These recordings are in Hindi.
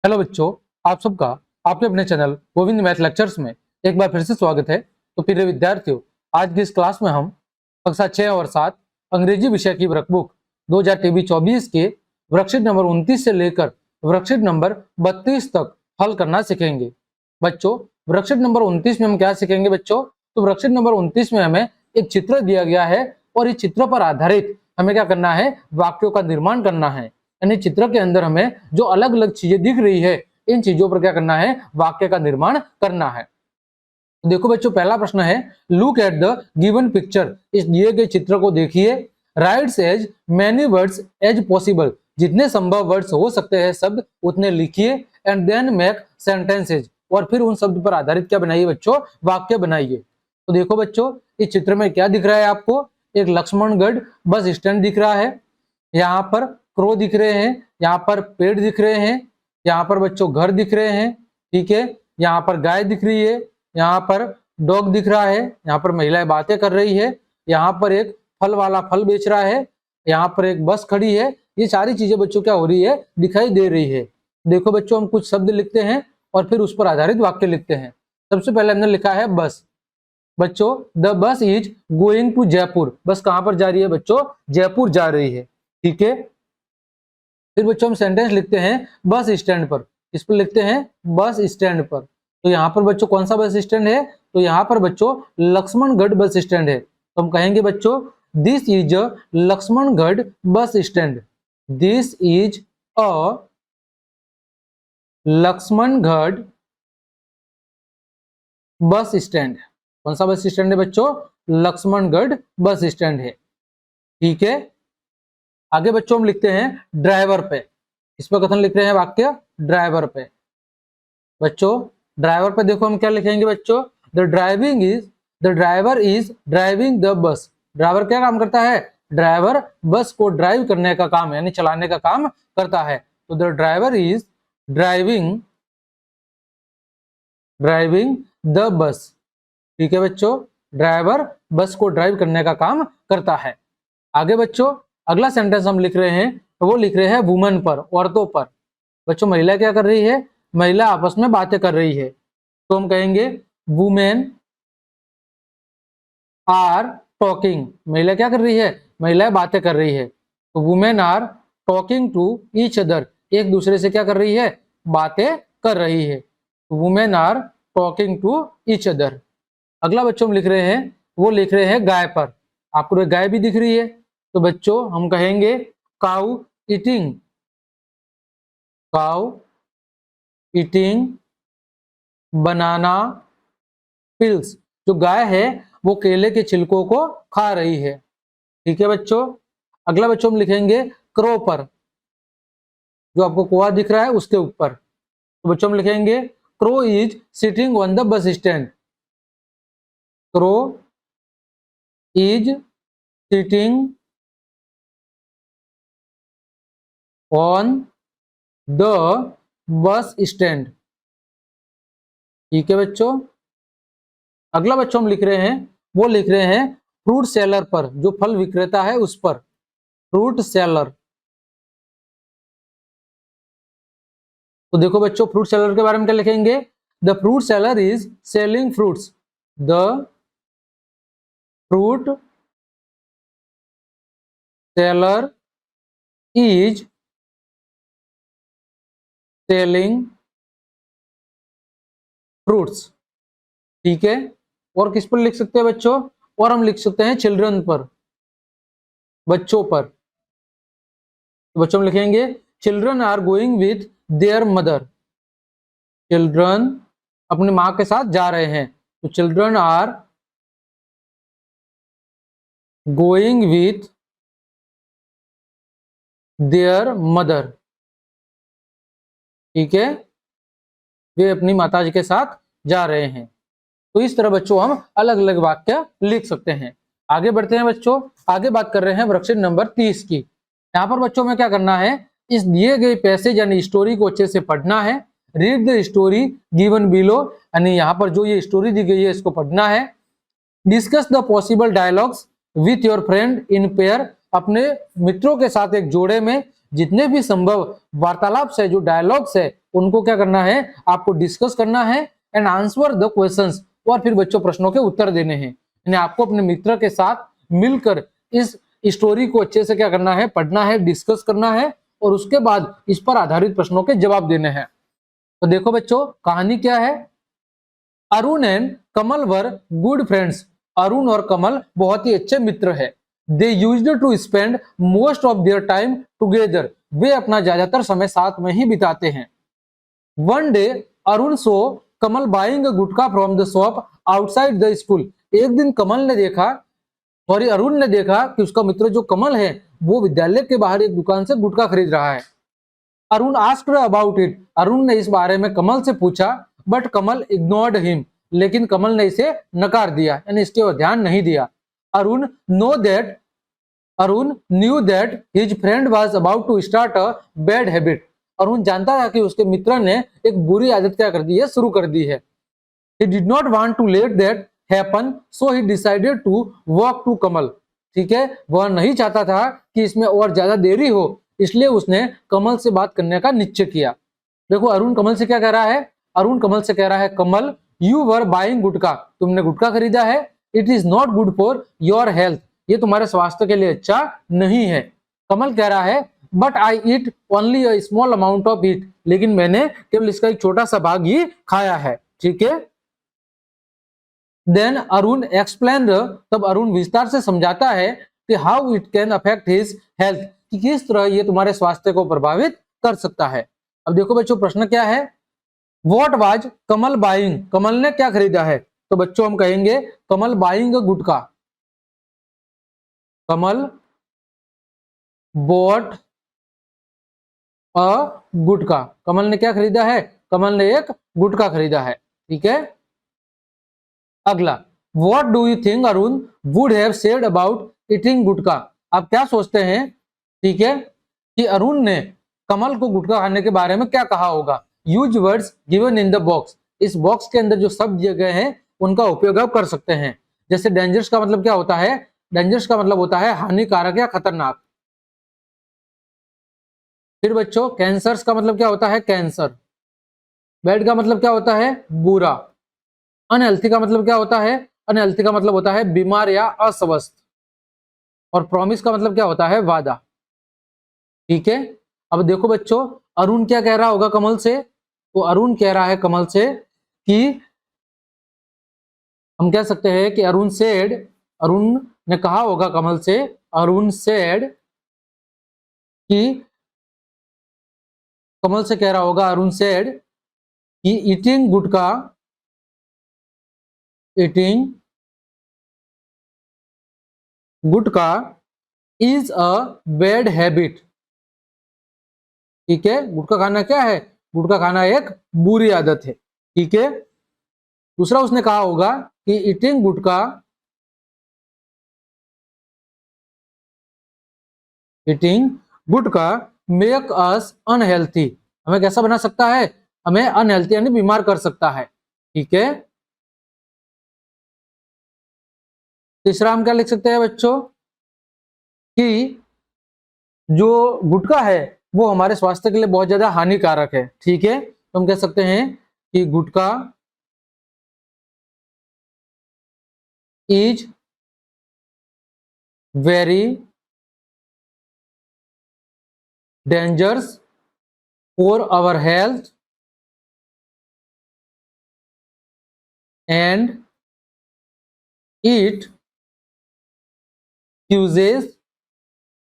हेलो बच्चों, आप सबका आपके अपने चैनल गोविंद मैथ लेक्चर्स में एक बार फिर से स्वागत है। तो प्रिय विद्यार्थियों, आज की इस क्लास में हम कक्षा 6 और 7 अंग्रेजी विषय की वर्कबुक 2023-24 के वर्कशीट नंबर 29 से लेकर वर्कशीट नंबर 32 तक हल करना सीखेंगे। बच्चों, वर्कशीट नंबर 29 में हम क्या सीखेंगे बच्चों? तो वर्कशीट नंबर 29 में हमें एक चित्र दिया गया है और इस चित्र पर आधारित हमें क्या करना है? वाक्यों का निर्माण करना है। यानी चित्र के अंदर हमें जो अलग अलग चीजें दिख रही है, इन चीजों पर क्या करना है? वाक्य का निर्माण करना है। देखो बच्चों, पहला प्रश्न है, look at the given picture. इस दिए गए चित्र को देखिए। Writes as many words as possible. जितने संभव वर्ड्स हो सकते हैं शब्द उतने लिखिए। And then make sentences. और फिर उन शब्द पर आधारित क्या बनाइए बच्चों? वाक्य बनाइए। तो देखो बच्चों, इस चित्र में क्या दिख रहा है आपको? एक लक्ष्मणगढ़ बस स्टैंड दिख रहा है। यहाँ पर क्रो दिख रहे हैं, यहाँ पर पेड़ दिख रहे हैं, यहाँ पर बच्चों घर दिख रहे हैं, ठीक है। यहाँ पर गाय दिख रही है, यहाँ पर डॉग दिख रहा है, यहाँ पर महिलाएं बातें कर रही है, यहाँ पर एक फल वाला फल बेच रहा है, यहाँ पर एक बस खड़ी है। ये सारी चीजें बच्चों क्या हो रही है? दिखाई दे रही है। देखो बच्चों, हम कुछ शब्द लिखते हैं और फिर उस पर आधारित वाक्य लिखते हैं। सबसे पहले हमने लिखा है बस। बच्चों, the bus is going to Jaipur. बस कहां पर जा रही है बच्चों? जयपुर जा रही है, ठीक है। फिर बच्चों हम सेंटेंस लिखते हैं बस स्टैंड पर। इस पर लिखते हैं बस स्टैंड पर। तो यहाँ पर बच्चों कौन सा बस स्टैंड है? तो यहाँ पर बच्चों लक्ष्मणगढ़ बस स्टैंड है। तो हम कहेंगे बच्चों this is a Laxmangarh bus stand. This is a Laxmangarh bus stand. कौन सा बस स्टैंड है बच्चों? लक्ष्मणगढ़ बस स्टैंड है, ठीक है। आगे बच्चों हम लिखते हैं ड्राइवर पे। इस पर कथन लिख रहे हैं वाक्य ड्राइवर पे। बच्चों ड्राइवर पे देखो हम क्या लिखेंगे बच्चों? The driver is driving the bus. Driver क्या काम करता है? ड्राइवर बस को ड्राइव करने का काम यानी चलाने का काम करता है। तो the driver is driving the bus, ठीक है बच्चों। ड्राइवर बस को ड्राइव करने का काम करता है। आगे बच्चों अगला सेंटेंस हम लिख रहे हैं, वो लिख रहे हैं वुमेन पर, औरतों पर। बच्चों महिला क्या कर रही है? महिला आपस में बातें कर रही है। तो हम कहेंगे वुमेन आर टॉकिंग। महिला क्या कर रही है? महिलाएं बातें कर रही है। तो women are talking to each other. एक दूसरे से क्या कर रही है? बातें कर रही है। Women are talking to each other. अगला बच्चों हम लिख रहे हैं, वो लिख रहे हैं गाय पर। आपको एक गाय भी दिख रही है। तो बच्चों हम कहेंगे काउ ईटिंग बनाना पिल्स। जो गाय है वो केले के छिलकों को खा रही है, ठीक है बच्चों। अगला बच्चों हम लिखेंगे क्रो पर। जो आपको कुआ दिख रहा है उसके ऊपर। तो बच्चों हम लिखेंगे crow is sitting on the bus stand. Crow is sitting on the bus stand, ठीक है बच्चों। अगला बच्चों हम लिख रहे हैं, वो लिख रहे हैं फ्रूट सेलर पर। जो फल विक्रेता है उस पर, फ्रूट सेलर। तो देखो बच्चों फ्रूट सेलर के बारे में क्या लिखेंगे? The fruit seller is selling fruits. The fruit seller is selling fruits, ठीक है। और किस पर लिख सकते हैं बच्चों? और हम लिख सकते हैं चिल्ड्रन पर, बच्चों पर। तो बच्चों हम लिखेंगे children are going with their mother. Children अपनी मां के साथ जा रहे हैं। तो children are going with their mother, ठीक है। वे अपनी माताजी के साथ जा रहे हैं। तो इस तरह बच्चों हम अलग अलग वाक्य लिख सकते हैं। आगे बढ़ते हैं बच्चों, आगे बात कर रहे हैं वर्कशीट नंबर 30 की। यहाँ पर बच्चों में क्या करना है? इस दिए गए पैसेज यानी स्टोरी को अच्छे से पढ़ना है। Read the story given below, यानी यहाँ पर जो ये स्टोरी दी गई है इसको पढ़ना है। Discuss the possible dialogues with your friend in pair. अपने मित्रों के साथ एक जोड़े में जितने भी संभव वार्तालाप से, जो डायलॉग्स है, उनको क्या करना है, आपको डिस्कस करना है एंड आंसर द क्वेश्चंस, और फिर बच्चों प्रश्नों के उत्तर देने हैं। यानी आपको अपने मित्र के साथ मिलकर इस स्टोरी को अच्छे से क्या करना है, पढ़ना है, डिस्कस करना है और उसके बाद इस पर आधारित प्रश्नों के जवाब देने हैं। तो देखो बच्चों, कहानी क्या है। Arun and Kamal were good friends. Arun और कमल बहुत ही अच्छे मित्र है। They used to spend most of their time together. वे अपना ज्यादातर समय साथ में ही बिताते हैं। One day Arun saw Kamal buying gutkha from the shop outside the school. एक दिन कमल ने देखा, सॉरी अरुण ने देखा कि उसका मित्र जो कमल है वो विद्यालय के बाहर एक दुकान से गुटखा खरीद रहा है। Arun asked about it. Arun ने इस बारे में कमल से पूछा, बट कमल इग्नोर्ड हिम। लेकिन कमल ने इसे नकार दिया, यानी इसके ओर ध्यान नहीं दिया। Arun knew that his friend was about to start a bad habit. Arun जानता था कि उसके मित्र ने एक बुरी आदत क्या कर दी है, शुरू कर दी है। He did not want to let that happen, so he decided to walk to कमल। ठीक है, वह नहीं चाहता था कि इसमें और ज्यादा देरी हो, इसलिए उसने कमल से बात करने का निश्चय किया। देखो अरुण कमल से क्या कह रहा है, अरुण कमल से कह रहा है, कमल यू वर बाइंग गुटखा, तुमने गुटखा खरीदा है। It is not good for your health, ये तुम्हारे स्वास्थ्य के लिए अच्छा नहीं है। कमल कह रहा है, but I eat only a small amount of it, लेकिन मैंने केवल इसका एक छोटा सा भाग ही खाया है। ठीक है, देन अरुण एक्सप्लेन, तब अरुण विस्तार से समझाता है कि how it can affect his health, कि किस तरह ये तुम्हारे स्वास्थ्य को प्रभावित कर सकता है। अब देखो बच्चों प्रश्न क्या है, व्हाट वाज कमल बाइंग, कमल ने क्या खरीदा है। तो बच्चों हम कहेंगे कमल buying gutkha. Kamal bought a गुटखा, कमल ने क्या खरीदा है, कमल ने एक गुटखा खरीदा है। ठीक है, अगला, what do you think Arun would have said about eating gutkha. आप क्या सोचते हैं, ठीक है, कि अरुण ने कमल को गुटखा खाने के बारे में क्या कहा होगा। Use words given in the box, इस बॉक्स के अंदर जो शब्द दिए गए हैं उनका उपयोग आप कर सकते हैं। जैसे डेंजरस का मतलब क्या होता है, डेंजरस का मतलब होता है हानिकारक या खतरनाक। फिर बच्चों कैंसर्स का मतलब क्या होता है, कैंसर। बैड का मतलब क्या होता है, बुरा। अनहेल्थी का मतलब क्या होता है, अनहेल्थी का मतलब होता है बीमार या अस्वस्थ। और प्रॉमिस का मतलब क्या होता है, वादा। ठीक है, अब देखो बच्चों अरुण क्या कह रहा होगा कमल से, तो अरुण कह रहा है कमल से कि हम कह सकते हैं कि अरुण सेड, अरुण ने कहा होगा कमल से, अरुण सेड कि, कमल से कह रहा होगा अरुण सेड कि eating gutkha, eating gutkha is a bad habit. ठीक है, गुटखा खाना क्या है, गुटखा खाना एक बुरी आदत है। ठीक है, दूसरा उसने कहा होगा कि ईटिंग गुटखा, ईटिंग गुटखा मेक अस अनहेल्थी, हमें कैसा बना सकता है, हमें अनहेल्थी यानी बीमार कर सकता है। ठीक है, तीसरा हम क्या लिख सकते हैं बच्चों, कि जो गुटखा है वो हमारे स्वास्थ्य के लिए बहुत ज्यादा हानिकारक है। ठीक है, तो हम कह सकते हैं कि gutkha is very dangerous for our health and it causes,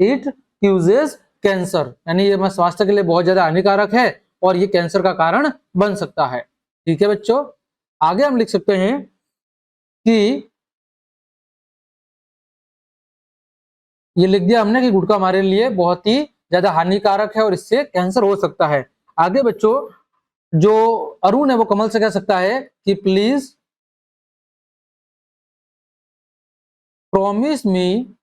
it causes cancer, यानी ये हमारे स्वास्थ्य के लिए बहुत ज्यादा हानिकारक है और ये कैंसर का कारण बन सकता है। ठीक है बच्चों, आगे हम लिख सकते हैं कि ये लिख दिया हमने कि गुटखा हमारे लिए बहुत ही ज्यादा हानिकारक है और इससे कैंसर हो सकता है। आगे बच्चों जो अरुण है वो कमल से कह सकता है कि प्लीज प्रॉमिस मी,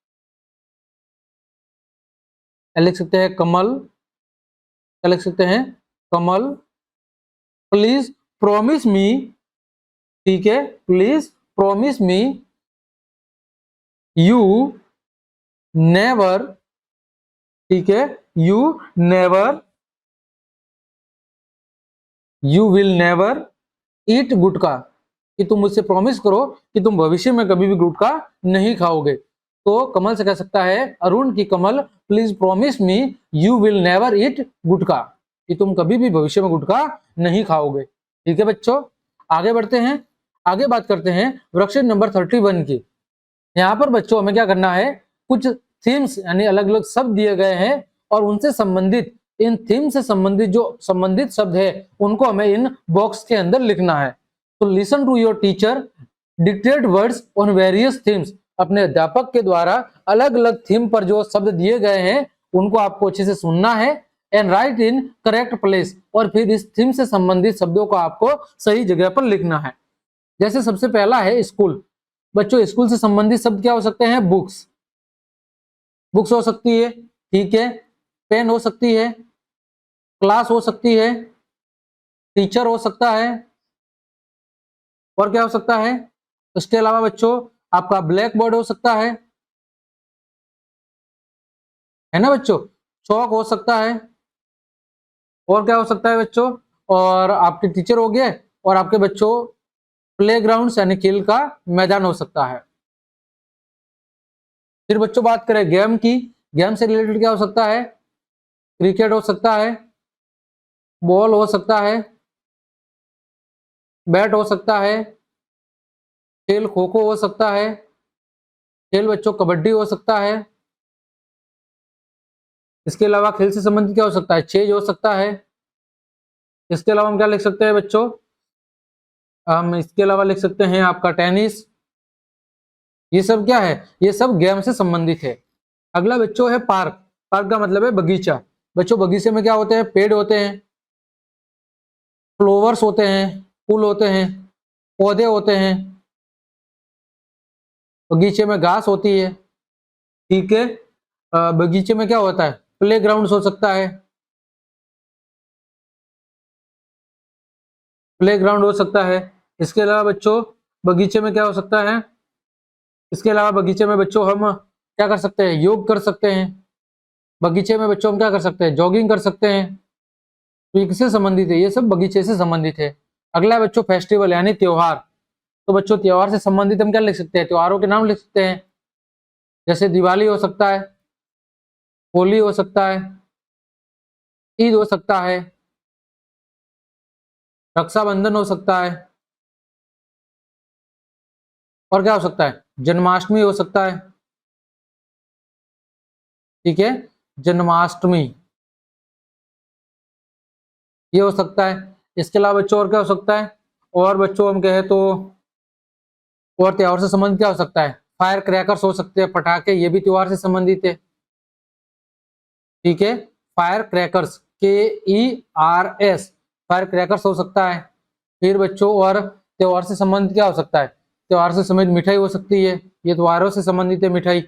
लिख सकते हैं कमल, क्या लिख सकते हैं, कमल प्लीज प्रॉमिस मी। ठीक है, please promise me you never, ठीक है, you will never eat gutkha, कि तुम मुझसे प्रॉमिस करो कि तुम भविष्य में कभी भी गुटखा नहीं खाओगे। तो कमल से कह सकता है अरुण की Kamal please promise me you will never eat gutkha, कि तुम कभी भी भविष्य में गुटखा नहीं खाओगे। ठीक है बच्चों, आगे बढ़ते हैं, आगे बात करते हैं वर्कशीट नंबर 31 की। यहाँ पर बच्चों हमें क्या करना है, कुछ थीम्स यानी अलग अलग शब्द दिए गए हैं और उनसे संबंधित, इन थीम से संबंधित जो संबंधित शब्द है उनको हमें इन बॉक्स के अंदर लिखना है। तो listen to your teacher dictated words on various themes, अपने अध्यापक के द्वारा अलग अलग थीम पर जो शब्द दिए गए हैं उनको आपको अच्छे से सुनना है। And right in correct place, और फिर इस थीम से संबंधित शब्दों को आपको सही जगह पर लिखना है। जैसे सबसे पहला है स्कूल। बच्चों स्कूल से संबंधित शब्द क्या हो सकते हैं, बुक्स, बुक्स हो सकती है, ठीक है, पेन हो सकती है, क्लास हो सकती है, टीचर हो सकता है, और क्या हो सकता है, इसके अलावा बच्चों आपका ब्लैक बोर्ड हो सकता है ना बच्चों, चौक हो सकता है, और क्या हो सकता है बच्चों, और आपके टीचर हो गए, और आपके बच्चों प्लेग्राउंड यानी खेल का मैदान हो सकता है। फिर बच्चों बात करें गेम की, गेम से रिलेटेड क्या हो सकता है, क्रिकेट हो सकता है, बॉल हो सकता है, बैट हो सकता है, खेल खो खो हो सकता है, खेल बच्चों कबड्डी हो सकता है। इसके अलावा खेल से संबंधित क्या हो सकता है, चेज हो सकता है। इसके अलावा हम क्या लिख सकते हैं बच्चों, हम इसके अलावा लिख सकते हैं आपका टेनिस। ये सब क्या है, ये सब गेम से संबंधित है। अगला बच्चों है पार्क। पार्क का मतलब है बगीचा। बच्चों बगीचे में क्या होते हैं, पेड़ होते हैं, फ्लावर्स होते हैं, फूल होते हैं, पौधे होते हैं, बगीचे में घास होती है, ठीक है। बगीचे में क्या होता है, प्ले ग्राउंड हो सकता है, प्ले ग्राउंड हो सकता है। इसके अलावा बच्चों बगीचे में क्या हो सकता है, इसके अलावा बगीचे में बच्चों हम क्या कर सकते हैं, योग कर सकते हैं। बगीचे में बच्चों हम क्या कर सकते हैं, जॉगिंग कर सकते हैं। तो ये किससे संबंधित है, ये सब बगीचे से संबंधित है। अगला है बच्चों फेस्टिवल यानी त्योहार। तो बच्चों त्योहार से संबंधित हम क्या लिख सकते हैं, त्योहारों के नाम लिख सकते हैं। जैसे दिवाली हो सकता है, होली हो सकता है, ईद हो सकता है, रक्षाबंधन हो सकता है, और क्या हो सकता है, जन्माष्टमी हो सकता है, ठीक है, जन्माष्टमी ये हो सकता है। इसके अलावा बच्चों और क्या हो सकता है, और बच्चों हम कहें तो और त्योहार से संबंधित क्या हो सकता है, फायर क्रैकर्स हो सकते हैं, पटाखे, ये भी त्योहार से संबंधित है, ठीक है। Fire crackers KERS, fire crackers हो सकता है। फिर बच्चों और त्योहार से संबंधित क्या हो सकता है, त्योहार से संबंधित मिठाई हो सकती है, ये त्योहारों से संबंधित है मिठाई।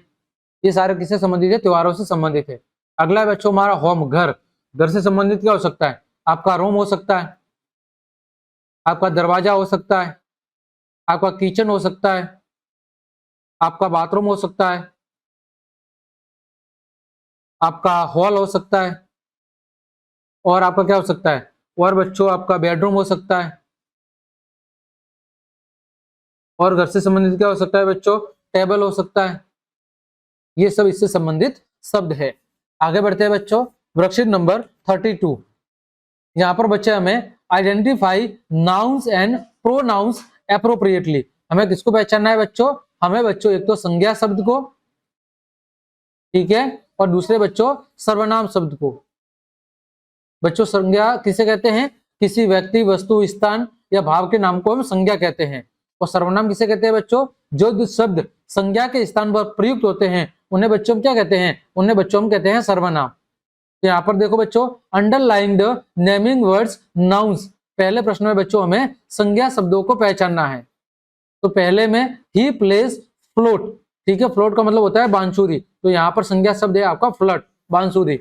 ये सारे किससे संबंधित है, त्योहारों से संबंधित है। अगला है बच्चों हमारा होम, घर। घर से संबंधित क्या हो सकता है, आपका रूम हो सकता है, आपका दरवाजा हो सकता है, आपका किचन हो सकता है, आपका बाथरूम हो सकता है, आपका हॉल हो सकता है, और आपका क्या हो सकता है, और बच्चों आपका बेडरूम हो सकता है। और घर से संबंधित क्या हो सकता है बच्चों, टेबल हो सकता है। ये सब इससे संबंधित शब्द है। आगे बढ़ते हैं बच्चों, वर्कशीट नंबर 32। यहाँ पर बच्चे हमें identify nouns and pronouns appropriately, हमें किसको पहचानना है बच्चों, हमें बच्चों एक तो संज्ञा शब्द को, ठीक है, और दूसरे बच्चों सर्वनाम शब्द को। बच्चों संज्ञा किसे कहते हैं, किसी व्यक्ति, वस्तु, स्थान या भाव के नाम को हम संज्ञा कहते हैं। और सर्वनाम किसे कहते हैं बच्चों, जो शब्द संज्ञा के स्थान पर प्रयुक्त होते हैं उन्हें बच्चों हम क्या कहते हैं, उन्हें बच्चों हम कहते हैं सर्वनाम। तो यहाँ पर देखो बच्चों, underline the naming words nouns. पहले प्रश्न में बच्चों हमें संज्ञा शब्दों को पहचानना है। तो पहले में ही प्लेस फ्लोट, ठीक है, फ्लोट का मतलब होता है बांसुरी, तो यहाँ पर संज्ञा शब्द है आपका फ्लट, बांसुरी।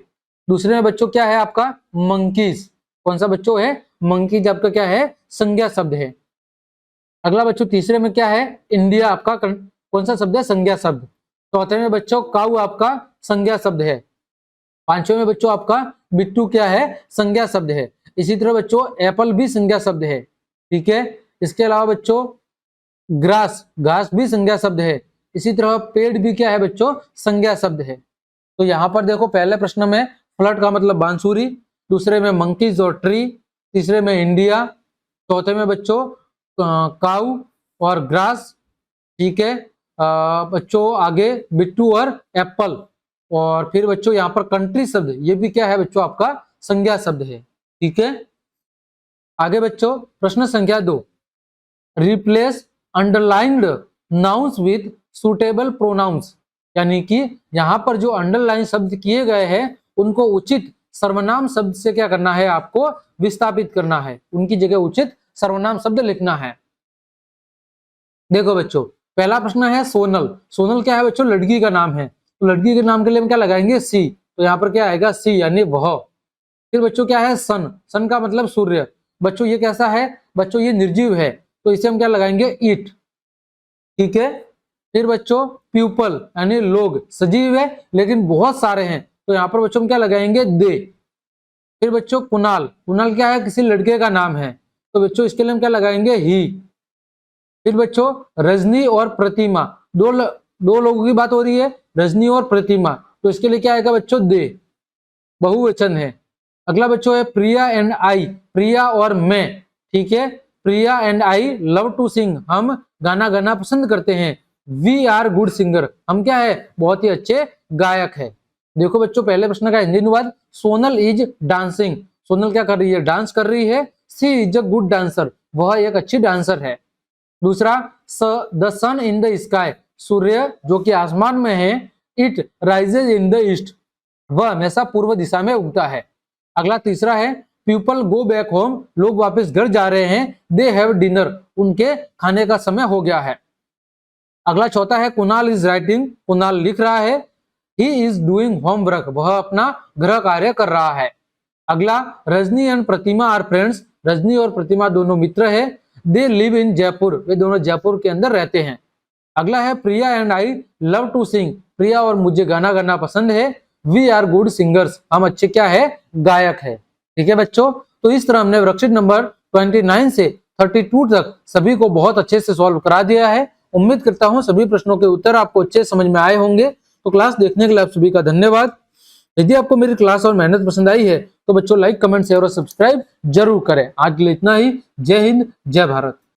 दूसरे में बच्चों क्या है आपका मंकीज, कौन सा बच्चों है, मंकीज आपका क्या है, संज्ञा शब्द है। अगला बच्चों तीसरे में क्या है, इंडिया आपका कौन सा शब्द है, संज्ञा शब्द। चौथे में बच्चों काऊ आपका संज्ञा शब्द है। पांचवें में बच्चों आपका बिट्टू क्या है, संज्ञा शब्द है। इसी तरह बच्चों एप्पल भी संज्ञा शब्द है, ठीक है। इसके अलावा बच्चों ग्रास, घास भी संज्ञा शब्द है। इसी तरह पेड़ भी क्या है बच्चों, संज्ञा शब्द है। तो यहाँ पर देखो पहले प्रश्न में फ्लड का मतलब बांसुरी, दूसरे में मंकीज और ट्री, तीसरे में इंडिया, चौथे में बच्चों काऊ और ग्रास, ठीक है। बच्चों आगे बिट्टू और एप्पल, और फिर बच्चों यहाँ पर कंट्री शब्द, ये भी क्या है बच्चों आपका संज्ञा शब्द है, ठीक है। आगे बच्चों प्रश्न संख्या 2, replace underlined nouns with suitable pronouns, यानी कि यहाँ पर जो अंडरलाइन शब्द किए गए हैं उनको उचित सर्वनाम शब्द से क्या करना है, आपको विस्थापित करना है, उनकी जगह उचित सर्वनाम शब्द लिखना है। देखो बच्चों पहला प्रश्न है सोनल। सोनल क्या है बच्चों, लड़की का नाम है, तो लड़की के नाम के लिए हम क्या लगाएंगे, सी, तो यहाँ पर क्या आएगा सी यानी वह। फिर बच्चों क्या है सन, सन का मतलब सूर्य, बच्चों ये कैसा है बच्चों, ये निर्जीव है, तो इसे हम क्या लगाएंगे, ईट, ठीक है। फिर बच्चों पीपल यानी लोग, सजीव है लेकिन बहुत सारे हैं, तो यहाँ पर बच्चों हम क्या लगाएंगे, दे। फिर बच्चों कुणाल, कुणाल क्या है, किसी लड़के का नाम है, तो बच्चों इसके लिए हम क्या लगाएंगे, ही। फिर बच्चों रजनी और प्रतिमा, दो लोगों की बात हो रही है, रजनी और प्रतिमा, तो इसके लिए क्या आएगा बच्चों, दे, बहुवचन है। अगला बच्चों है प्रिया एंड आई, प्रिया और मैं, ठीक है। Priya and I love to sing, हम गाना गाना पसंद करते हैं। वी आर गुड सिंगर, हम क्या है, बहुत ही अच्छे गायक है। देखो बच्चों पहले प्रश्न का हिंदी अनुवाद, सोनल इज डांसिंग, सोनल क्या कर रही है, डांस कर रही है। She is a good dancer, वह एक अच्छी डांसर है। दूसरा the sun in the sky, सूर्य जो कि आसमान में है। It rises in the east, वह हमेशा पूर्व दिशा में उगता है। अगला तीसरा है पीपल गो बैक होम, लोग वापस घर जा रहे हैं। दे हैव डिनर, उनके खाने का समय हो गया है। अगला चौथा है कुणाल इज राइटिंग, कुणाल लिख रहा है। ही इज डूइंग होमवर्क, वह अपना गृह कार्य कर रहा है। अगला Rajni and Pratima are friends, Rajni और प्रतिमा दोनों मित्र है। दे लिव इन जयपुर, वे दोनों जयपुर के अंदर रहते हैं। अगला है Priya and I love to sing, Priya और मुझे गाना गाना पसंद है। वी आर गुड सिंगर्स, हम अच्छे क्या है, गायक है, ठीक है बच्चों। तो इस तरह हमने वर्कशीट नंबर 29 से 32 तक सभी को बहुत अच्छे से सॉल्व करा दिया है। उम्मीद करता हूं सभी प्रश्नों के उत्तर आपको अच्छे समझ में आए होंगे। तो क्लास देखने के लिए आप सभी का धन्यवाद। यदि आपको मेरी क्लास और मेहनत पसंद आई है तो बच्चों लाइक, कमेंट, शेयर और सब्सक्राइब जरूर करें। आज के लिए इतना ही। जय हिंद, जय भारत।